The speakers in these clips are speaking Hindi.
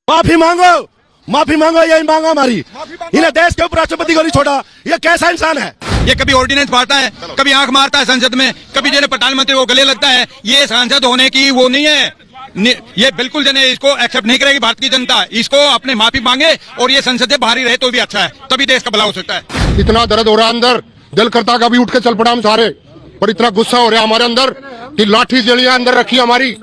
माफी मांगो यही मांगा हमारी। इन्हें देश के उपराष्ट्रपति को नहीं छोड़ा, ये कैसा इंसान है? ये कभी ऑर्डिनेंस फाड़ता है, कभी आंख मारता है संसद में, कभी जने प्रधानमंत्री को गले लगता है। ये सांसद होने की वो नहीं है। ये बिल्कुल जने इसको एक्सेप्ट नहीं करेगी भारत की जनता। इसको अपने माफी मांगे और ये संसद से बाहर ही रहे तो भी अच्छा है, तभी देश का भला हो सकता है। इतना दर्द हो रहा है अंदर, दिल करता कभी उठ के चल पड़ा हम सारे, पर इतना गुस्सा हो रहा है हमारे अंदर कि लाठी जलियां अंदर रखी हमारी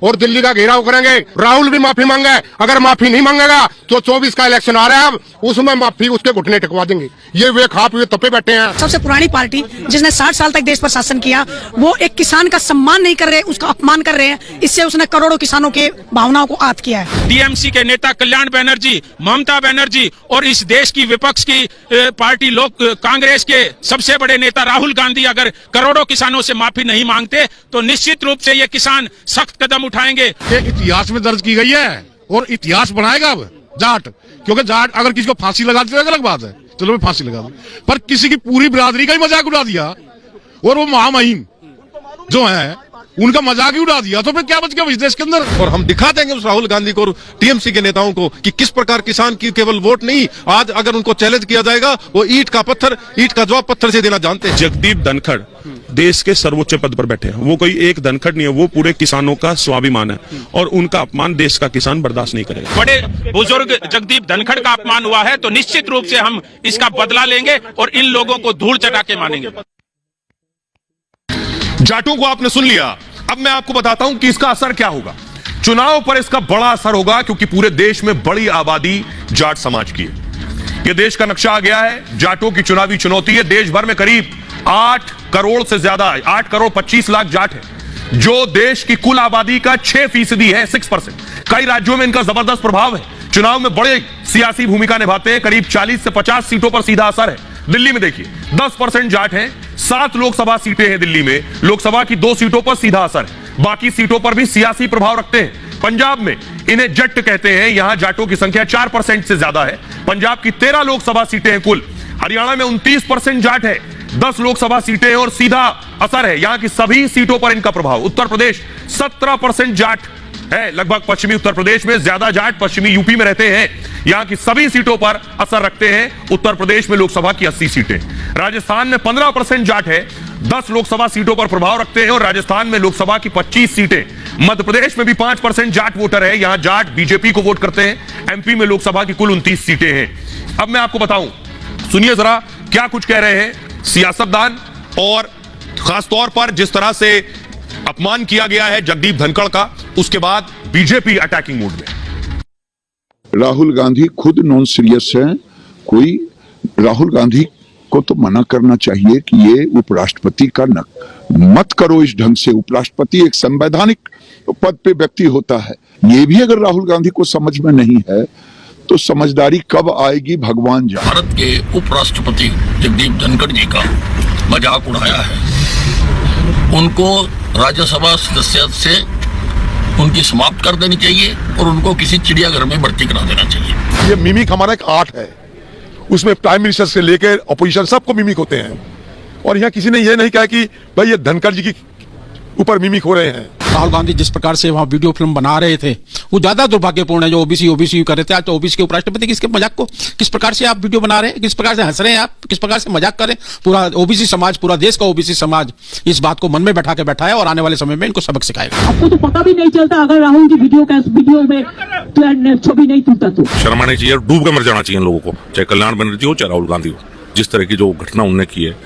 और दिल्ली का घेराव करेंगे। राहुल भी माफी मांगे, अगर माफी नहीं मांगेगा तो 24 का इलेक्शन आ रहा है, अब उसमें माफी उसके घुटने टिकवा देंगे। ये वे खा पी तपे बैठे हैं। सबसे पुरानी पार्टी जिसने 60 साल तक देश पर शासन किया, वो एक किसान का सम्मान नहीं कर रहे, उसका अपमान कर रहे हैं। इससे उसने करोड़ों किसानों के भावनाओं को आहत किया है। टीएमसी के नेता कल्याण बनर्जी, ममता बनर्जी और इस देश की विपक्ष की पार्टी लोग कांग्रेस के सबसे बड़े नेता राहुल गांधी अगर करोड़ों किसानों से माफी नहीं मांगते तो निश्चित रूप से ये किसान सख्त कदम उठाएंगे। एक इतिहास में दर्ज की गई है और इतिहास बनाएगा अब जाट, क्योंकि जाट अगर किसी को फांसी लगा देते अलग बात है, चलो मैं फांसी लगा दूं, पर किसी की पूरी बिरादरी का ही मजाक उड़ा दिया और वो महामहिम जो है उनका मजाक ही उड़ा दिया, तो फिर क्या बच गया इस देश के अंदर? और हम दिखा देंगे उस राहुल गांधी को और टीएमसी के नेताओं को कि किस प्रकार किसान की केवल वोट नहीं, आज अगर उनको चैलेंज किया जाएगा वो ईंट का जवाब पत्थर से देना जानते हैं। जगदीप धनखड़ देश के सर्वोच्च पद पर बैठे हैं। वो कोई एक धनखड़ नहीं है, वो पूरे किसानों का स्वाभिमान है और उनका अपमान देश का किसान बर्दाश्त नहीं करेगा। बड़े बुजुर्ग जगदीप धनखड़ का अपमान हुआ है तो निश्चित रूप से हम इसका बदला लेंगे और इन लोगों को धूल चटा के मानेंगे। जाटों को आपने सुन लिया, अब मैं आपको बताता हूं कि इसका असर क्या होगा। चुनाव पर इसका बड़ा असर होगा क्योंकि पूरे देश में बड़ी आबादी जाट समाज की है। यह देश का नक्शा आ गया है, जाटों की चुनावी चुनौती है। देश भर में करीब 8 करोड़ से ज्यादा, 8 करोड़ 25 लाख जाट है, जो देश की कुल आबादी का 6% है, 6%। कई राज्यों में इनका जबरदस्त प्रभाव है, चुनाव में बड़े सियासी भूमिका निभाते हैं। करीब 40 से 50 सीटों पर सीधा असर है। दिल्ली में देखिए 10% जाट हैं, 7 लोकसभा सीटें हैं दिल्ली में, लोकसभा की 2 सीटों पर सीधा असर है, बाकी सीटों पर भी सियासी प्रभाव रखते हैं। पंजाब में इन्हें जट कहते हैं, यहां जाटों की संख्या 4% से ज्यादा है। पंजाब की 13 लोकसभा सीटें हैं कुल। हरियाणा में 29% जाट है, 10 लोकसभा सीटें हैं और सीधा असर है, यहां की सभी सीटों पर इनका प्रभाव। उत्तर प्रदेश 17% जाट है, लगभग पश्चिमी उत्तर प्रदेश में ज्यादा जाट पश्चिमी यूपी में रहते हैं, यहां की सभी सीटों पर असर रखते हैं। उत्तर प्रदेश में लोकसभा की 80 सीटें, राजस्थान में 15% जाट है, 10 लोकसभा सीटों पर प्रभाव रखते हैं और राजस्थान में लोकसभा की 25 सीटें। मध्य प्रदेश में भी 5% जाट वोटर है, यहां जाट बीजेपी को वोट करते हैं। एमपी में लोकसभा की कुल 29 सीटें हैं। अब मैं आपको बताऊं, सुनिए जरा क्या कुछ कह रहे हैं सियासतदान, और खासतौर पर जिस तरह से अपमान किया गया है जगदीप धनखड़ का, उसके बाद बीजेपी अटैकिंग मूड में। राहुल गांधी खुद नॉन सीरियस है, कोई राहुल गांधी को तो मना करना चाहिए कि ये उपराष्ट्रपति का मत करो इस ढंग से। उपराष्ट्रपति एक संवैधानिक पद पे व्यक्ति होता है, ये भी अगर राहुल गांधी को समझ में नहीं है तो समझदारी कब आएगी भगवान जाने। भारत के उपराष्ट्रपति जगदीप धनखड़ जी का मजाक उड़ाया है, उनको राज्यसभा सदस्यता से उनकी समाप्त कर देनी चाहिए और उनको किसी चिड़ियाघर में भर्ती करा देना चाहिए। ये मिमिक हमारा एक आर्ट है, उसमें प्राइम मिनिस्टर से लेकर अपोजिशन सबको मिमिक होते हैं, और यहाँ किसी ने ये नहीं कहा कि भाई ये धनखड़ जी की ऊपर मिमिक हो रहे हैं। राहुल गांधी जिस प्रकार से वहां वीडियो फिल्म बना रहे थे वो ज्यादा दुर्भाग्यपूर्ण है। जो ओबीसी कर रहे थे, आज तो ओबीसी के उपराष्ट्रपति किसके मजाक को, किस प्रकार से आप वीडियो बना रहे हैं, किस प्रकार से हंस रहे हैं आप, किस प्रकार से मजाक कर रहे हैं। पूरा ओबीसी समाज, पूरा देश का ओबीसी समाज इस बात को मन में बैठा के बैठा है और आने वाले समय में इनको सबक सिखाएगा। आपको तो पता भी नहीं चलता अगर राहुल की वीडियो में तो छवि नहीं टूटता तो शर्म आनी चाहिए, डूब के मर जाना चाहिए लोगों को, चाहे कल्याण बनर्जी हो चाहे राहुल गांधी हो। जिस तरह की जो घटना उन्होंने की है